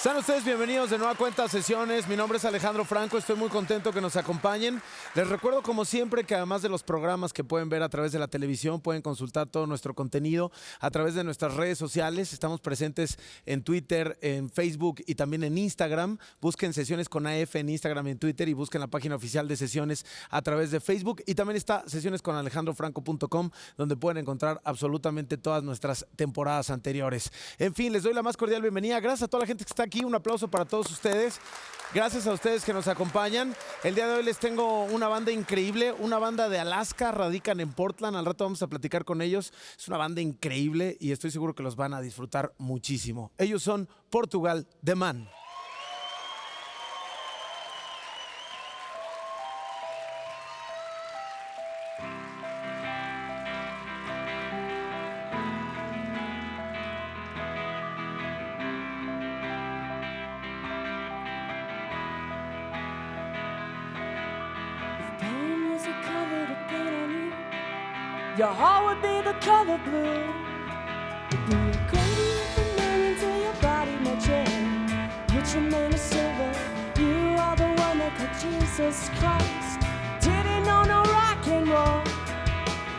Sean ustedes bienvenidos de nueva cuenta a Sesiones. Mi nombre es Alejandro Franco, estoy muy contento que nos acompañen. Les recuerdo como siempre que además de los programas que pueden ver a través de la televisión, pueden consultar todo nuestro contenido a través de nuestras redes sociales. Estamos presentes en Twitter, en Facebook y también en Instagram. Busquen Sesiones con AF en Instagram y en Twitter y busquen la página oficial de Sesiones a través de Facebook. Y también está sesionesconalejandrofranco.com, donde pueden encontrar absolutamente todas nuestras temporadas anteriores. En fin, les doy la más cordial bienvenida. Gracias a toda la gente que está aquí. Un aplauso para todos ustedes. Gracias a ustedes que nos acompañan. El día de hoy les tengo una banda increíble, una banda de Alaska, radican en Portland. Al rato vamos a platicar con ellos. Es una banda increíble y estoy seguro que los van a disfrutar muchísimo. Ellos son Portugal, The Man. Your heart would be the color blue. You'd be a gradient from there until your body met your hair. Rich and made of silver. You are the one that cut Jesus Christ. Didn't know no rock and roll.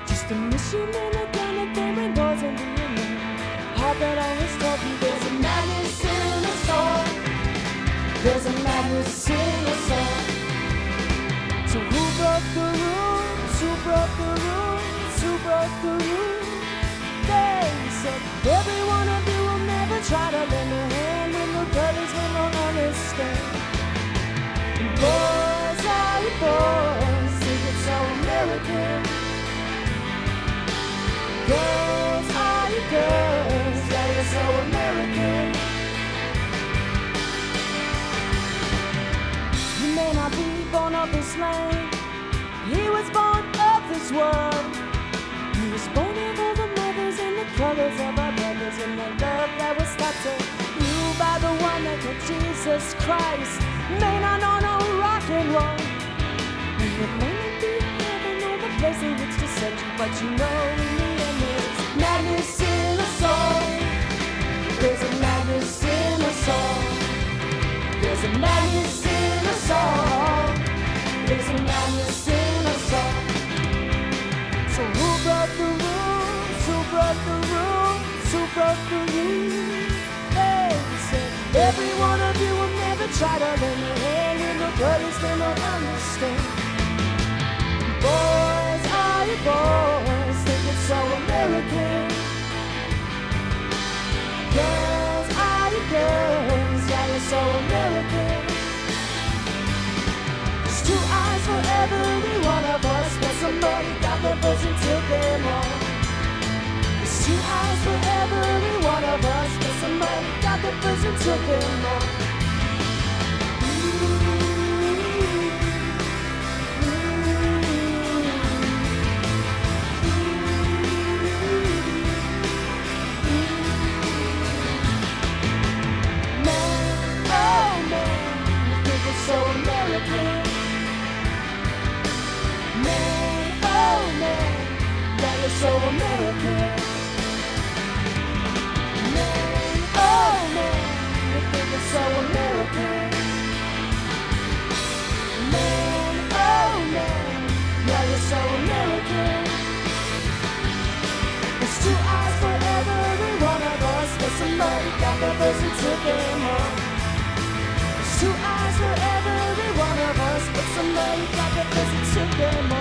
Just a mission and a gun that came rainbows and being there. Heart that always told you there's a madness in the soul. There's a madness in the soul. So who broke the rules? Who broke the rules? Who broke the rules? They said every one of you will never try to lend a hand when the brothers will not understand. And boys, are you boys, think it's so American. Girls, are you girls, yeah, you're so American. You may not be born of this land, he was born of this world. He was born of all the mothers and the colors of our brothers and the love that was taught to you by the one that called Jesus Christ. May not know no rock and roll, and it may not be heaven or the place in which to send you, but you know in the end there's madness in the soul. There's a madness in the soul. There's a madness in the soul. There's a madness in the soul. So who broke the rules? Who broke the rules? Who broke the rules? They said every one of you will never try to lend a hand when the brothers they don't understand. Boys, are you boys? Think it's so American. Girls, are you girls? Yeah, you're so American. There's two eyes for every one of us, but somebody got the vision to them all. There's two eyes for every one of us, but somebody got the vision to them all. Man, oh man, you think it's so American. Man, oh man, that is so American. Man, oh man, you think it's so American. Man, oh man, yeah, you're so American. There's two eyes for every one of us, but somebody got the vision to them all. There's two eyes for every one of us, but somebody got the vision to them all.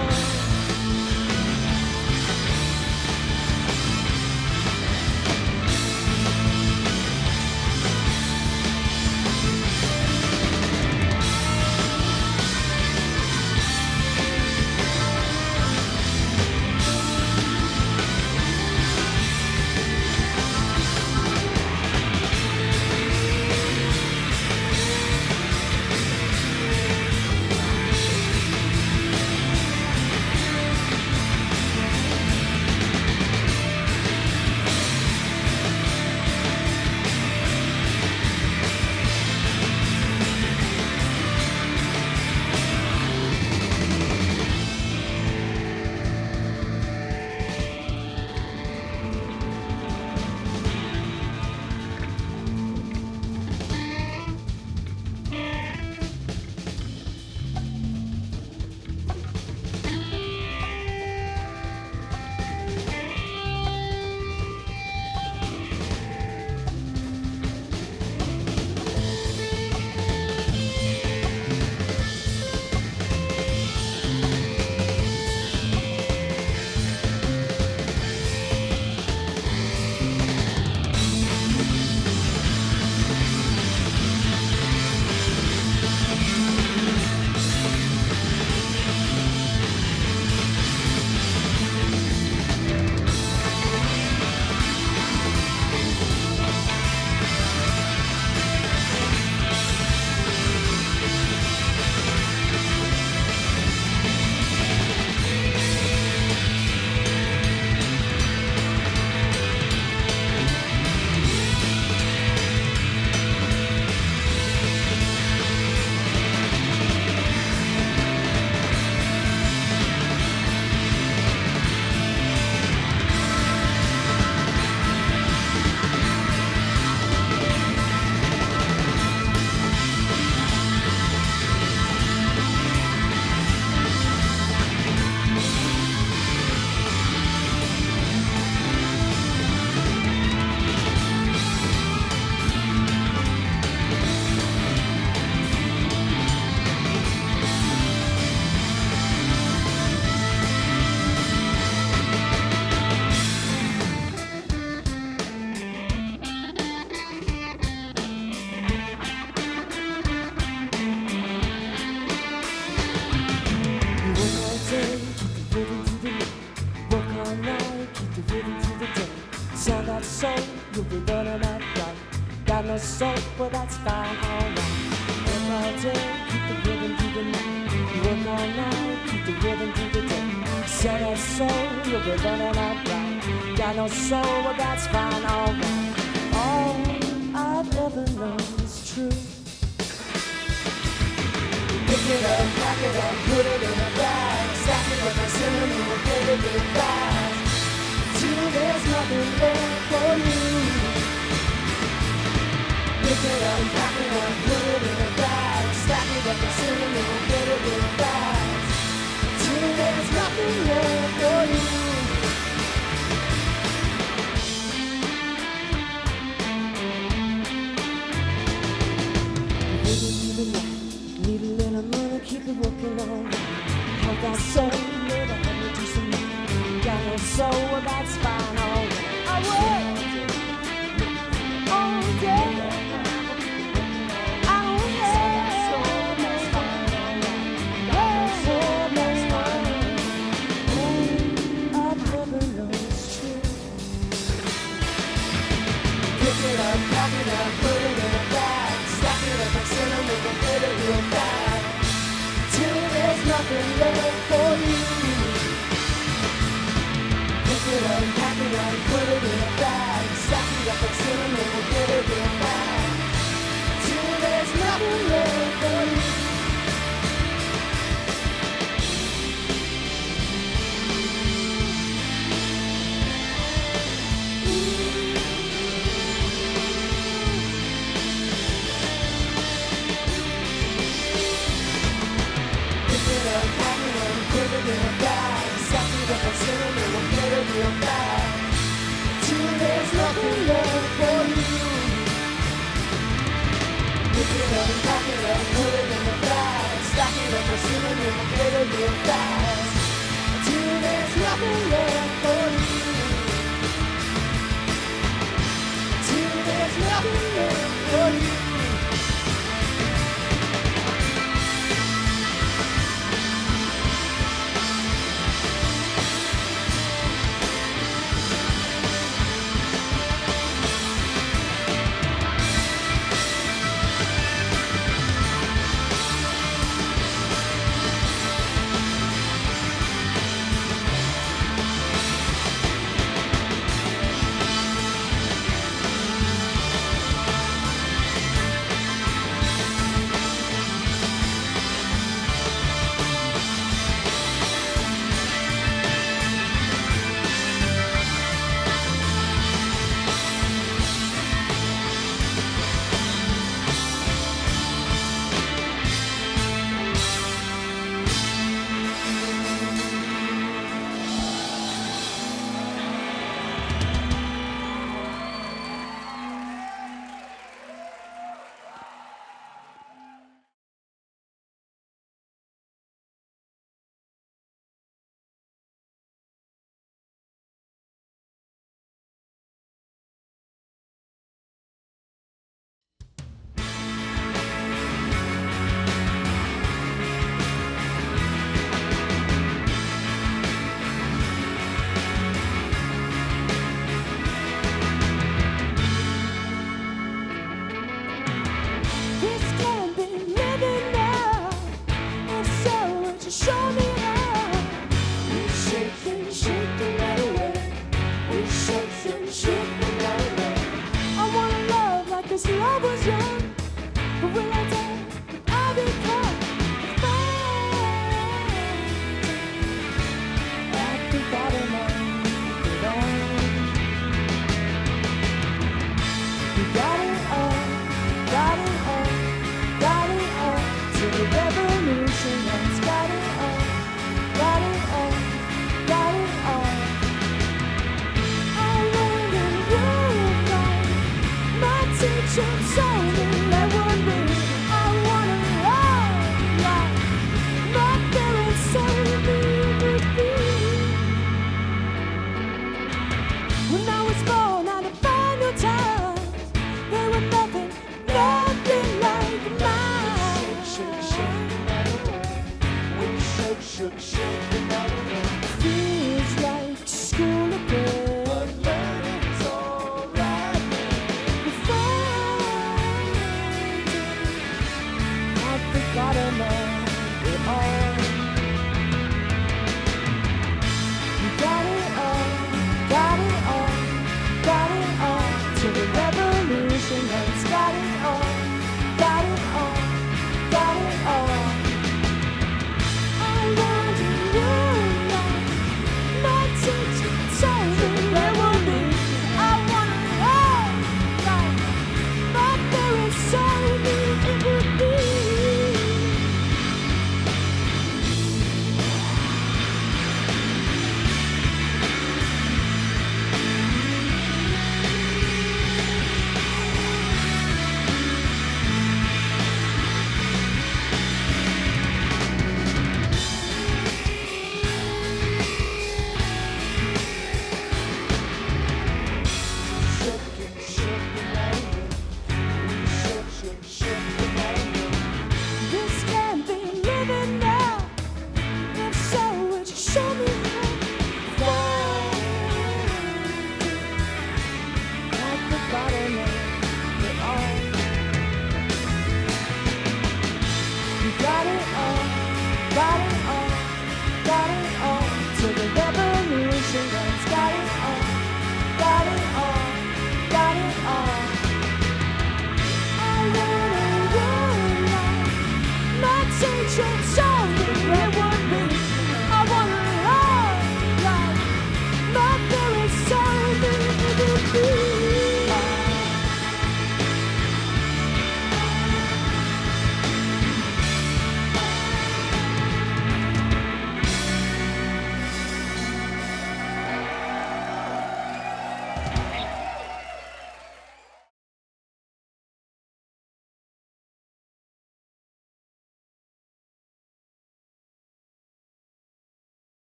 got no soul, but that's fine, alright. Work all day, keep the rhythm through the night. Work all night, keep the rhythm through the day. Sell that soul, you'll be running out right. Got no soul, but that's fine, alright. All I've ever known is true. Pick it up, pack it up, put it in a bag. Stack it up and send it in a big, big bag. Till there's nothing left for you. Pick it up, pack it up, put it in a bag. Stack it up and send it in a big, big bag. Till there's nothing left for you. Need a little money, keep it working on. Help that soul, little honey, do some money. Got no soul, well that's fine, alright. I work all day. All I've never known is true. Pick it up, pack it up, put it in a bag. Stack it up and send it with a bit of real bag. Till there's nothing left for you. Pick it up, pack it up, put it in a bag. Stack it up and send it with a bit of real bag. Till there's nothing left for you. There's nothing left for you. Pick it up and pack it up, put it in the bag. Stack it up and seal it in a bit of real fast. Till there's nothing left for you. Till there's nothing left for you.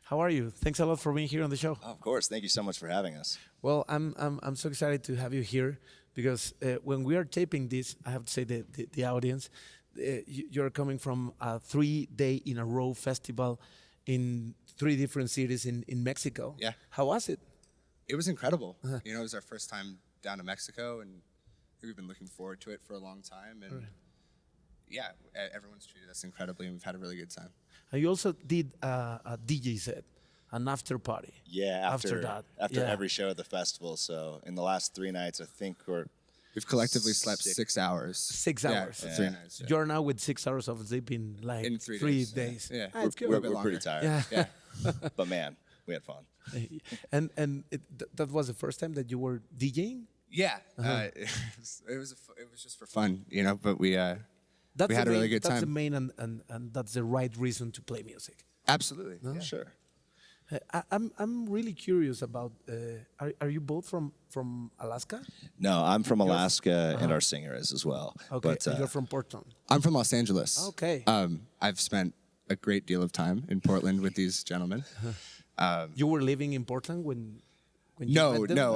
How are you? Thanks a lot for being here on the show. Of course. Thank you so much for having us. Well, I'm so excited to have you here because when we are taping this, I have to say the audience, you're coming from a 3-day in a row festival in 3 different cities in Mexico. Yeah. How was it? It was incredible. You know, it was our first time down to Mexico, and we've been looking forward to it for a long time. And yeah, everyone's treated us incredibly, and we've had a really good time. And you also did a DJ set, an after party. Yeah, after that. every show at the festival. So in the last 3 nights, I think We've collectively slept 6 hours. 6 hours. Yeah, for 3 nights. Yeah. You're now with 6 hours of sleep in like In 3 days. days. Yeah. Ah, it's good. we're pretty tired. Yeah. But man, we had fun. And that was the first time that you were DJing? Yeah, it was just for fun, you know. But we had a really good time. That's the main and that's the right reason to play music. Absolutely. Yeah. Sure. I'm really curious about. Are you both from Alaska? No, I'm from Alaska, and our singer is as well. Okay, But, and you're from Portland. I'm from Los Angeles. Okay. I've spent a great deal of time in Portland with these gentlemen. You were living in Portland when you No, met them? no.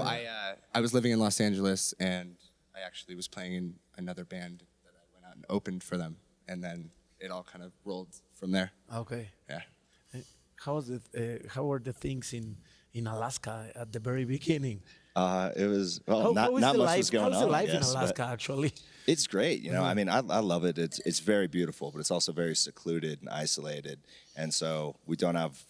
I was living in Los Angeles, and I actually was playing in another band that I went out and opened for them, and then it all kind of rolled from there. Okay. Yeah. How was it? How were the things in Alaska at the very beginning? It was How not is much the life? was going How's on. the life in yes, but Alaska actually? It's great. You know, I mean, I love it. It's very beautiful, but it's also very secluded and isolated. And so we don't have,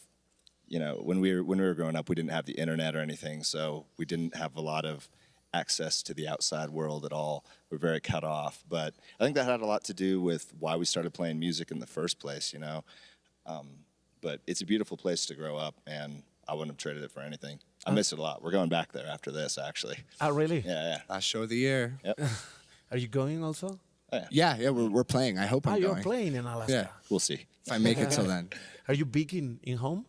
you know, when we were growing up, we didn't have the internet or anything, so we didn't have a lot of access to the outside world at all. We're very cut off. But I think that had a lot to do with why we started playing music in the first place. You know. But it's a beautiful place to grow up, and I wouldn't have traded it for anything. I miss it a lot. We're going back there after this, actually. Oh, really? Yeah. Last show of the year. Yep. Are you going also? Yeah, we're playing. I hope I'm You're going. playing in Alaska. Yeah. We'll see. If I make it till then. Are you big in home?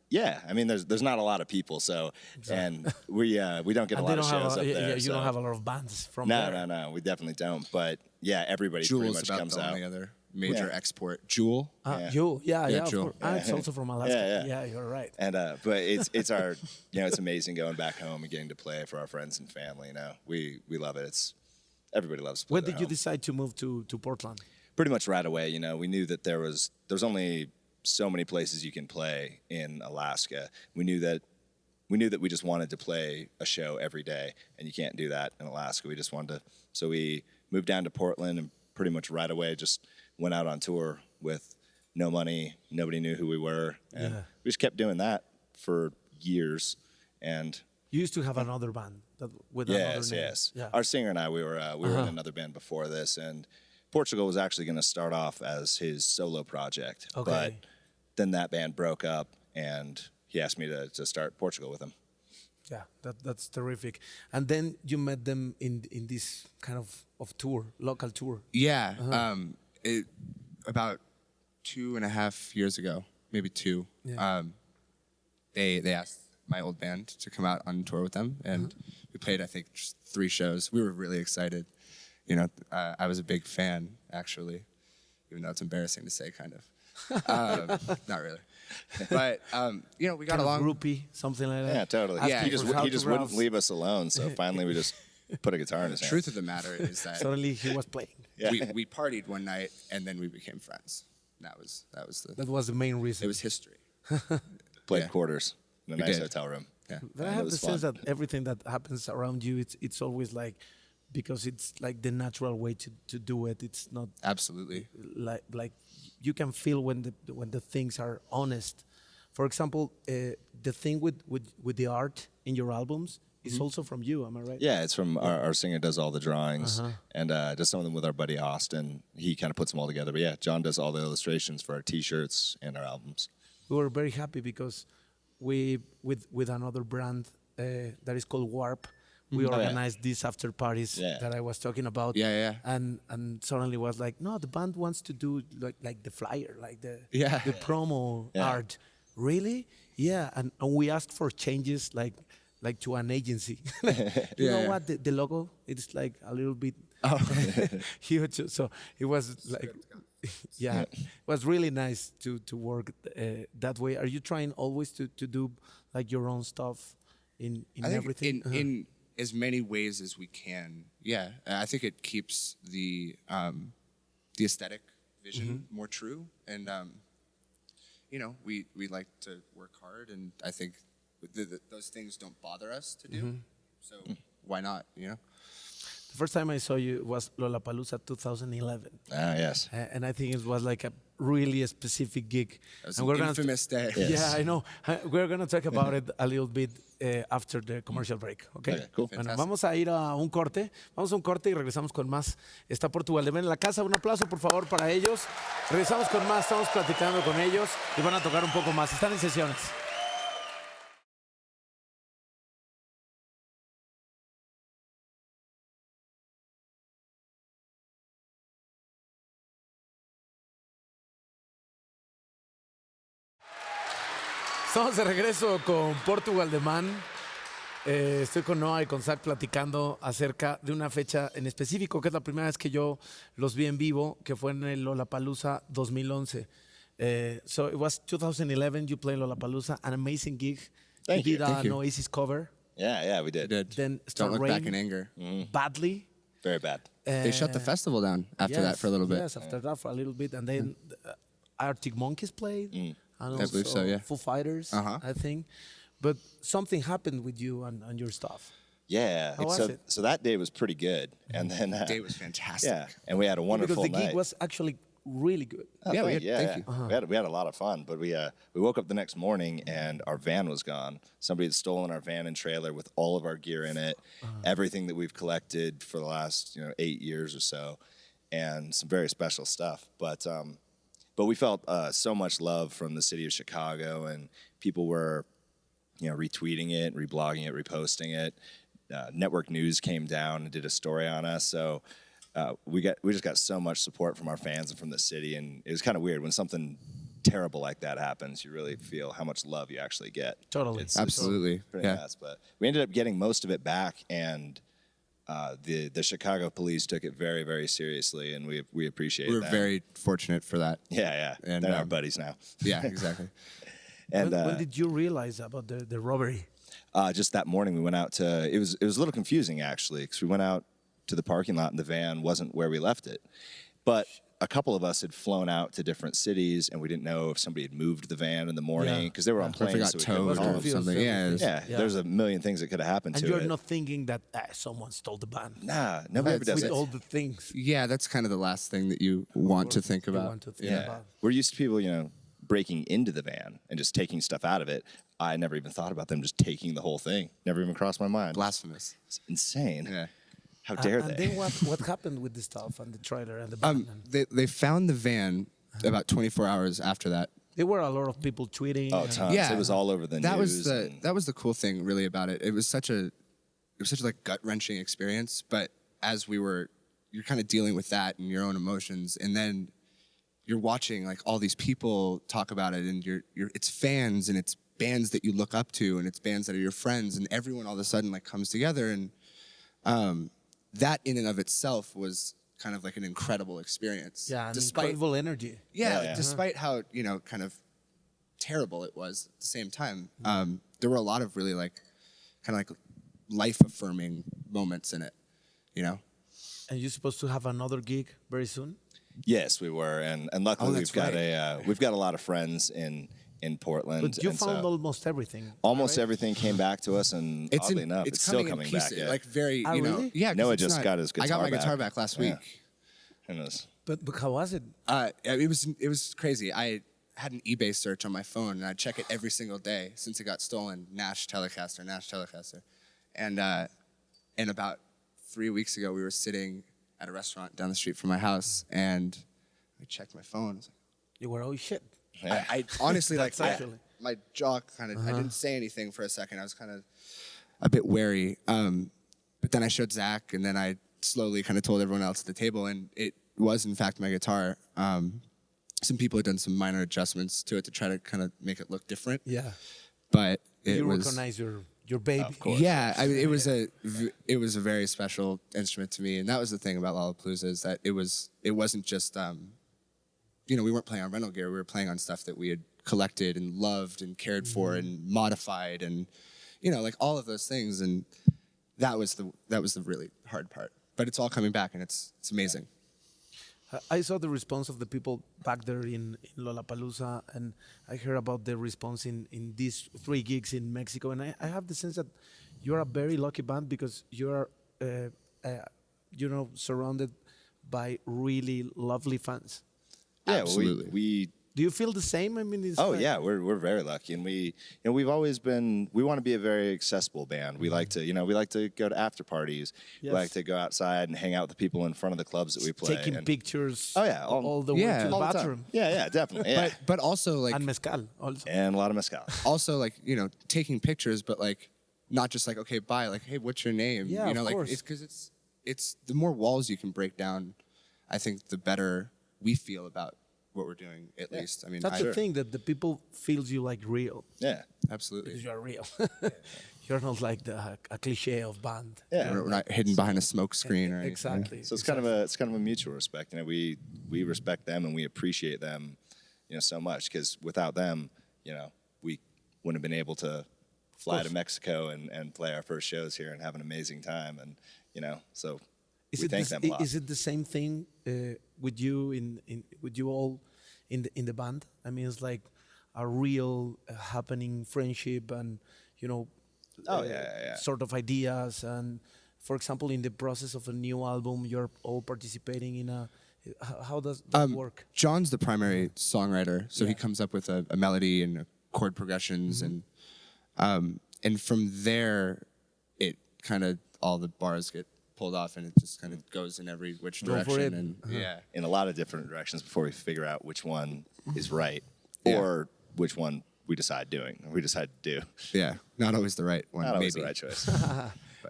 Yeah. I mean, there's not a lot of people, so and we don't get a lot of shows up there. You don't have a lot of bands from No, there. no, we definitely don't. But yeah, everybody pretty Jewel's much about comes the out. only other major export. Jewel. You, yeah, of Jewel. course. It's also from Alaska. Yeah. You're right. And but it's our it's amazing going back home and getting to play for our friends and family. You know, we love it. Everybody loves to play. When their did you home. decide to move to Portland? Pretty much right away. You know, we knew that there's only so many places you can play in Alaska. We knew that we just wanted to play a show every day, and you can't do that in Alaska. We just wanted to, so we moved down to Portland and pretty much right away just went out on tour with no money. Nobody knew who we were, and we just kept doing that for years. And You used to have another band with another name. yes. Yeah. Our singer and I, we were in another band before this, and Portugal was actually going to start off as his solo project, Okay. but then that band broke up, and he asked me to start Portugal with him. Yeah, that's terrific. And then you met them in this kind of tour, local tour. Yeah. About 2.5 years ago, maybe 2. Yeah. They asked my old band to come out on tour with them, and we played, I think, just 3 shows. We were really excited. You know, I was a big fan, actually, even though it's embarrassing to say, kind of. Not really. But, you know, we got Kind of along. groupie, something like that. Yeah, totally. Yeah. He just autographs. wouldn't leave us alone, so finally we just put a guitar in his hand. Truth of the matter is that Suddenly he was playing. we partied one night, and then we became friends. That was the main reason. it was history. Played Yeah. quarters in a We nice did. hotel room. Yeah. But I And it have the was sense fun. that everything that happens around you, it's always like, because it's like the natural way to do it. It's not Absolutely. like you can feel when the things are honest. For example, the thing with the art in your albums is also from you. Am I right? Yeah, it's from our singer does all the drawings and does some of them with our buddy Austin. He kind of puts them all together. But yeah, John does all the illustrations for our T-shirts and our albums. We were very happy because we with another brand that is called Warp. We yeah. organized these after parties that I was talking about. Yeah. And suddenly was like, no, the band wants to do like the flyer, like the promo art. Really? Yeah. And we asked for changes like to an agency. You know what? The logo, it's like a little bit huge. So it was like Yeah, it was really nice to work that way. Are you trying always to do like your own stuff in I think everything? in as many ways as we can. Yeah, I think it keeps the aesthetic vision more true, and we like to work hard, and I think those things don't bother us to do. So why not? The first time I saw you was Lollapalooza 2011. Ah, yes. And I think it was like a really specific gig. It was And an infamous day. Yes. Yeah, I know. We're going to talk about it a little bit after the commercial break. Okay, Okay, cool. Bueno, Fantastic. vamos a ir a un corte. Vamos a un corte y regresamos con más. Está Portugal de Ven en la casa. Un aplauso, por favor, para ellos. Regresamos con más. Estamos platicando con ellos y van a tocar un poco más. Están en sesiones. Estamos de regreso con Portugal de Man. Estoy con Noah y con Zach platicando acerca de una fecha en específico, que es la primera vez que yo los vi en vivo, que fue en el Lollapalooza 2011. So it was 2011, you played Lollapalooza, an amazing gig. Thank you. Did Thank an you. Oasis cover. Yeah, we did. Did. Then Don't start look rain back in anger. badly. Very bad. They shut the festival down after that for a little bit. Yes, after that for a little bit. And then Arctic Monkeys played. And I believe so, also yeah. Foo Fighters, Uh-huh. I think. But something happened with you and your stuff. Yeah. How was so it? so that day was pretty good, and then The day was fantastic. yeah, and we had a wonderful Because the gig night. was actually really good. Oh, Yeah, we thank had- thank you. We had a lot of fun, but we woke up the next morning and our van was gone. Somebody had stolen our van and trailer with all of our gear in it, everything that we've collected for the last 8 years or so, and some very special stuff. But we felt so much love from the city of Chicago, and people were retweeting it, reblogging it, reposting it. Network News came down and did a story on us, so. We just got so much support from our fans and from the city, and it was kind of weird when something terrible like that happens. You really feel how much love you actually get. Totally. It's Absolutely. pretty Yeah. nuts. But we ended up getting most of it back, and the Chicago police took it very, very seriously, and we appreciate We were that. very fortunate for that. yeah. And, They're our buddies now. Yeah, exactly. And when did you realize about the robbery? just that morning we went out to. It was a little confusing actually, because we went out to the parking lot and the van wasn't where we left it. But a couple of us had flown out to different cities, and we didn't know if somebody had moved the van in the morning because they were on Or if planes. it got so we couldn't towed call or them. confused, something. very Yeah, confused. Yeah, Yeah. there's a million things that could have happened And to you're it. not thinking that someone stole the band. Nah, nobody ever does With it. all the things yeah, that's kind of the last thing that you want to think you about. want to think Yeah, about. we're used to people, breaking into the van and just taking stuff out of it. I never even thought about them just taking the whole thing. Never even crossed my mind. Blasphemous. It's insane. Yeah. How dare And they? then what happened with the stuff and the trailer and the band? They found the van about 24 hours after that. There were a lot of people tweeting. Oh, and- tons. Yeah, It was all over the that news. That was the cool thing really about it. It was such a like gut wrenching experience. But as you're kind of dealing with that and your own emotions, and then you're watching like all these people talk about it, and it's fans and it's bands that you look up to, and it's bands that are your friends, and everyone all of a sudden like comes together, and that in and of itself was kind of like an incredible experience. Yeah, an despite incredible energy. Yeah. despite how kind of terrible it was at the same time. There were a lot of really like kind of like life affirming moments in it. And you're supposed to have another gig very soon? Yes, we were, and luckily Oh, that's we've got a lot of friends in Portland. But you and found so almost everything. almost everything came back to us, and oddly enough, it's still coming in back. pieces, Yeah. like very, Oh, really? yeah. 'cause Noah it's just got his I got my guitar guitar back. back last Yeah. week. And it was- But how was it? It was crazy. I had an eBay search on my phone, and I check it every single day since it got stolen. Nash Telecaster, and about 3 weeks ago, we were sitting at a restaurant down the street from my house, and I checked my phone. I was like, You were, oh shit. yeah. I honestly like That's actually- my jaw kind of. I didn't say anything for a second. I was kind of a bit wary. But then I showed Zach, and then I slowly kind of told everyone else at the table, and it was in fact my guitar. Some people had done some minor adjustments to it to try to kind of make it look different. Yeah. But it You was. recognize your baby. Of course. Yeah, I mean, it was a very special instrument to me, and that was the thing about Lollapalooza is that it wasn't just we weren't playing on rental gear. We were playing on stuff that we had collected and loved and cared for and modified and, like all of those things. And that was the really hard part. But it's all coming back, and it's amazing. I saw the response of the people back there in Lollapalooza, and I heard about the response in these 3 gigs in Mexico. And I have the sense that you're a very lucky band because you're, surrounded by really lovely fans. Yeah, Absolutely. we Do you feel the same? I mean, yeah, we're very lucky, and we've always been. We want to be a very accessible band. We like to go to after parties. We Yes. like to go outside and hang out with the people in front of the clubs that we play. taking and- pictures. Oh, yeah, all the way yeah. to the all the time. bathroom. Yeah, definitely. Yeah. But also like And mezcal also. And a lot of mezcal. also like taking pictures, but like not just like okay bye, like hey, what's your name? Yeah, of like course. it's because it's the more walls you can break down, I think the better we feel about what we're doing. At least I mean That's the thing, that the people feels you like real. Yeah. absolutely. Because you're real. You're not like a cliche of band. Yeah. We're not hidden behind a smoke screen or anything. Exactly. So it's kind of a mutual respect. We respect them and we appreciate them, so much, because without them, we wouldn't have been able to fly to Mexico and play our first shows here and have an amazing time. And so we thank them a lot. Is it the same thing with you with you all in the band? I mean, it's like a real happening friendship and Yeah. sort of ideas. And for example, in the process of a new album, you're all participating in a. How does that work? John's the primary songwriter, so he comes up with a melody and chord progressions, and from there, it kind of all the bars get pulled off, and it just kind of goes in every which Go for direction. it. And yeah, In a lot of different directions before we figure out which one is right Yeah. or which one we decide to do. yeah, not always the right one. Not maybe always the right choice.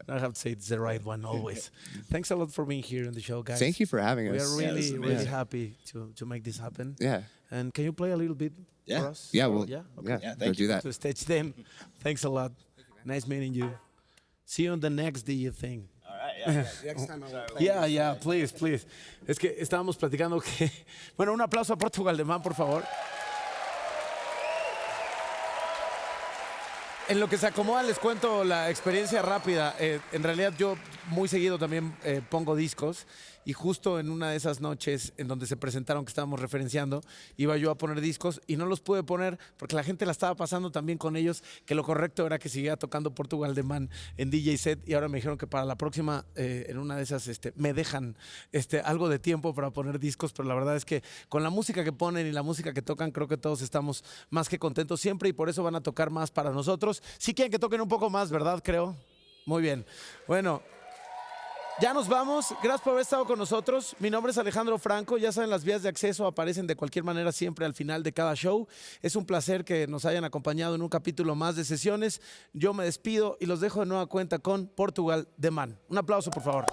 I have to say it's the right one always. Thanks a lot for being here in the show, guys. Thank you for having We us. are this really, is really amazing. happy to make this happen. Yeah. And can you play a little bit Yeah. for us? Yeah, Or- well, yeah. Okay. yeah, Yeah, go thank do you. that. To the stage then. Thanks a lot. Nice meeting you. See you on the next DJ thing. All right, yeah. Next time I will Yeah, please. Es que estábamos platicando que... Bueno, un aplauso a Portugal de Man, por favor. En lo que se acomoda les cuento la experiencia rápida. En realidad yo muy seguido también pongo discos y justo en una de esas noches en donde se presentaron que estábamos referenciando, iba yo a poner discos y no los pude poner porque la gente la estaba pasando también con ellos, que lo correcto era que siguiera tocando Portugal de Man en DJ set, y ahora me dijeron que para la próxima, en una de esas, me dejan algo de tiempo para poner discos, pero la verdad es que con la música que ponen y la música que tocan, creo que todos estamos más que contentos siempre y por eso van a tocar más para nosotros. Sí quieren que toquen un poco más, ¿verdad? Creo. Muy bien. Bueno, ya nos vamos. Gracias por haber estado con nosotros. Mi nombre es Alejandro Franco. Ya saben, las vías de acceso aparecen de cualquier manera siempre al final de cada show. Es un placer que nos hayan acompañado en un capítulo más de Sesiones. Yo me despido y los dejo de nueva cuenta con Portugal de Man. Un aplauso, por favor.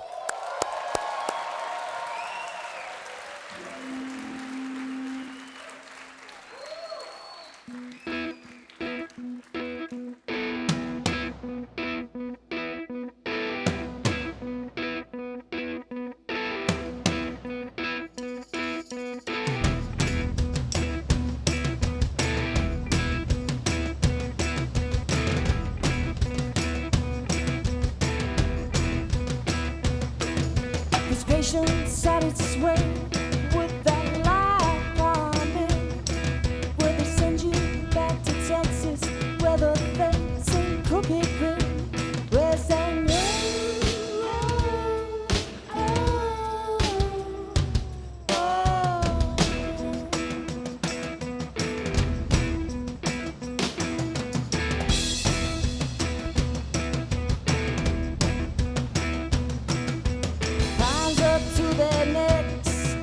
His patience at its way with that light coming. Where they send you back to Texas, where the face and cookie cream. Where's that Climbs up to their necks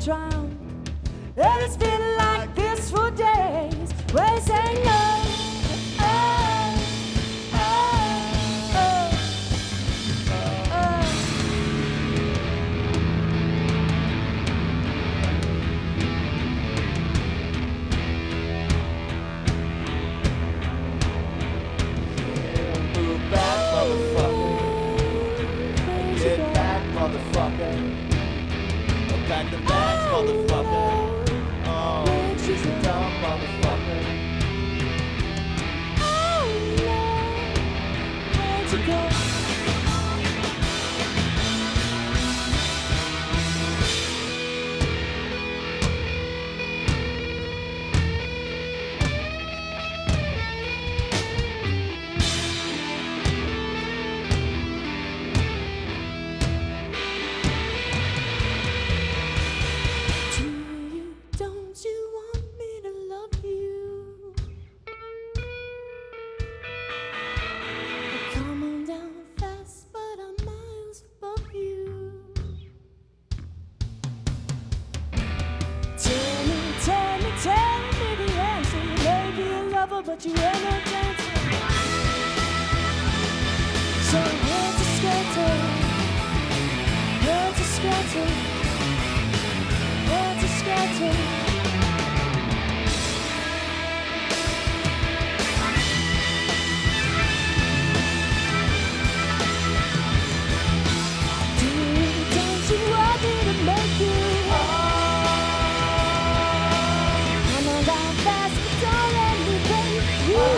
drown. And it's been like this for days. Where say no. Pack the bags, motherfucker. Oh, she's a dumb motherfucker. Oh, Lord, where'd you go? But you ain't no dancer. So Helter Skelter, Helter Skelter, Helter Skelter. Don't you want me to make you? Come on down fast, but don't let me break you.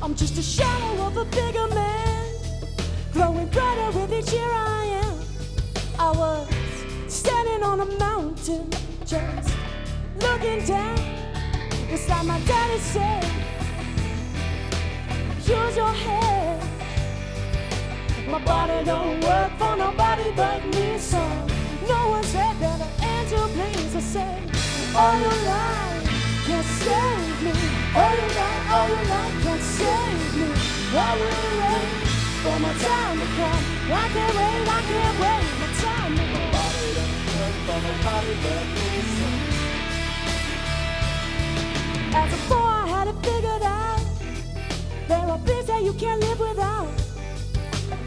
I'm just a shadow of a bigger man, growing brighter with each year I am. I was standing on a mountain, just looking down. It's like my daddy said, use your head. My body don't work for nobody but me, so no one said better answer please. I said, all your life can't save me. All your life can't save me. I will wait for my time to come. I can't wait my time to come. My body don't work for nobody but me, so. As a boy I had it figured out. There are things that you can't live without.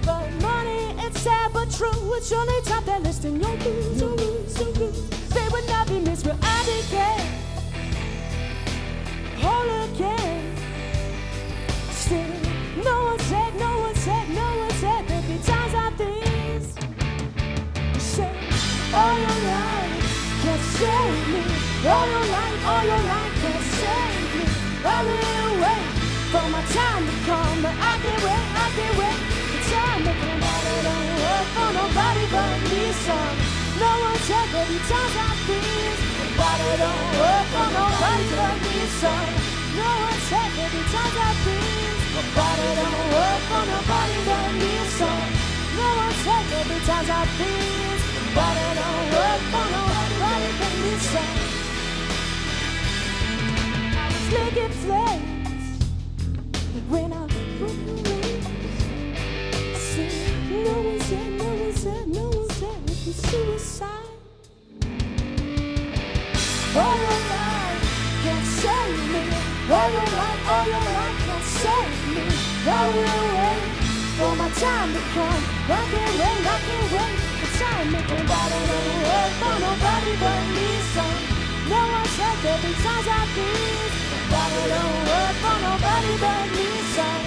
But money, it's sad but true. It's surely top that list in your blues, your blues, your blues. They would not be missed where I became whole again. Still, no one said there'd be times like these. You said, all your life can't save me. All your life can't save me. I will wait for my time to come, but I can't wait. The time to come, body don't work for nobody but me, son. No one said there'd be times like these. Body don't work for nobody but me, son. No one said there'd be times like these. Body don't work for nobody but me, son. No one said there'd be times like these. Body don't work for nobody but me, son. I was making flames when I put away. No one said it was suicide. All your life can't save me. All your life can't save me. I will wait for my time to come. I can't wait. The time to come. Body don't work for nobody but me, son. No one said there'd be times like these. Body don't work for nobody but me, son.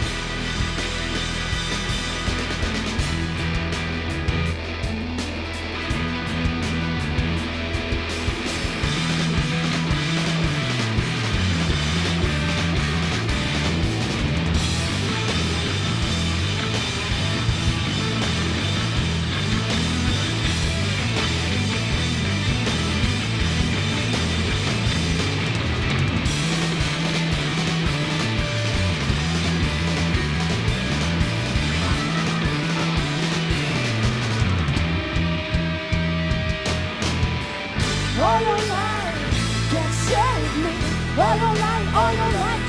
All your life can't save me. All your life